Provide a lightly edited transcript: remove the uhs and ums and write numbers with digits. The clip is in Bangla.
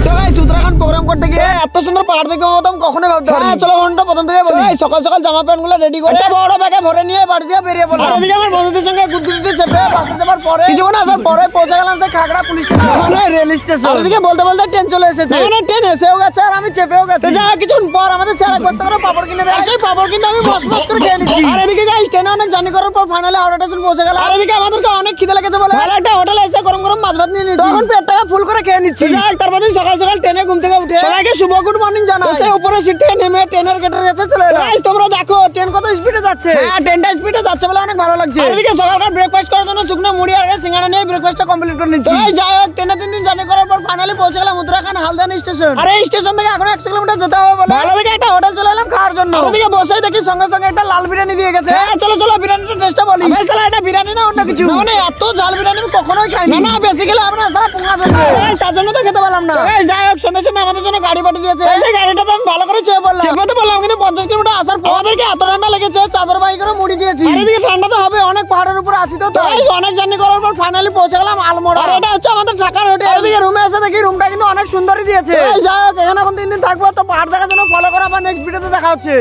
उत्तराखंड प्रोग्राम करते गিয়ে এত সুন্দর পাহাড় দেখে প্রথম কখনোই ভাবতে পারিনি। চলো ঘন্টা প্রথম থেকে বলি। সকাল সকাল জামা প্যান্ট গুলো রেডি করে বড় ব্যাগে ভরে নিয়ে বাড়ি দিয়ে বেরিয়ে পড়লাম। এদিকে আমার বন্ধুদের সঙ্গে গুদগুদিতে চেপে বাসে যাবার পরে কিছুক্ষণ আসার পরে পৌঁছে গেলাম সেই খাগড়া পুলিশ স্টেশন, মানে রেল স্টেশন। এদিকে বলতে বলতে ট্রেন চলে এসেছে, মানে ট্রেন এসেও গেছে আর আমি চেপেও গেছি। যা কিছুক্ষণ পর আমাদের স্যার এক বস্তা করে পাপড় কিনে দেয়, সেই পাপড় কিন্তু আমি মস মস করে খেয়ে নিচ্ছি। আর এদিকে গাইস ট্রেনে অনেক জার্নি করার পর ফাইনালি হাওড়া স্টেশন পৌঁছে গেলাম। আর এদিকে আমাদেরকে অনেক খিদে লেগেছে বলে ভালো একটা হোটেলে এসে গরম গরম মাছ ভাত নিয়ে নিয়েছি। তখন পেটটাকে ফুল করে খেয়ে নিচ্ছি। যাই তারপর সকাল সকাল ট্রেনে ঘুম থেকে উঠে সবাইকে শুভ গুড মর্নিং জানাই। সেই উপরে সিট থেকে নেমে ট্রেনের গেটের কাছে চলে এলাম। গাইস তোমরা দেখো ট্রেন কত স্পিডে যাচ্ছে। হ্যাঁ ট্রেনটা স্পিডে যাচ্ছে বলে অনেক ভালো লাগছে। আর এদিকে সকালকার ব্রেকফাস্ট করার জন্য শুকনো মুড়ি আর সিঙ্গাড়া নিয়ে ব্রেকফাস্টটা কমপ্লিট করে নিচ্ছি। যাই হোক ট্রেনে 3 দিন জার্নি করার পর ফাইনালি পৌঁছে গেলাম উত্তরাখণ্ড হালদানি স্টেশন। আর এই স্টেশন থেকে এখন 100 কিলোমিটার যেতে হবে বলে ভালো দেখে একটা হোটেল চলে এলাম খাওয়ার জন্য। ওদিকে বসেই দেখি সঙ্গে সঙ্গে একটা লাল বিরিয়ানি দিয়ে গেছে। হ্যাঁ চলো চলো বিরিয়ানিটা টেস্টটা বলি। ভাই শালা এটা বিরিয়ানি না অন্য কিছু, মানে এত ঝাল বিরিয়ানি আমি কখনোই খাইনি। না বেশি খেলে আমরা সারা পুঙ্গা চলবে, তার জন্য তো খেতে পারলাম না। যাই হোক সন্ধ্যে সন্ধ্যে আমাদের জন্য গাড়ি পাঠিয়ে দিয়েছে। সেই গাড়িটাতে আমি ভালো করে চেপে পড়লাম। চেপে তো বললাম কিন্তু 50 কিলোমিটার আসার পর আমাদেরকে এত ঠান্ডা লেগেছে চাদর বাই করে মুড়ি দিয়েছি। আর এদিকে ঠান্ডা তো হবে, অনেক পাহাড়ের উপর আছি তো তাই অনেক জার্নি করার পর ফাইনালি পৌঁছে গেলাম আলমোড়া। আর এটা হচ্ছে আমাদের ঢাকার হোটেল। এদিকে রুমে এসে দেখি রুমটা কিন্তু অনেক সুন্দরই দিয়েছে। যাই হোক এখানে এখন 3 দিন থাকবো, তো পাহাড় দেখার জন্য ফলো করা বা নেক্সট ভিডিওতে দেখা হচ্ছে।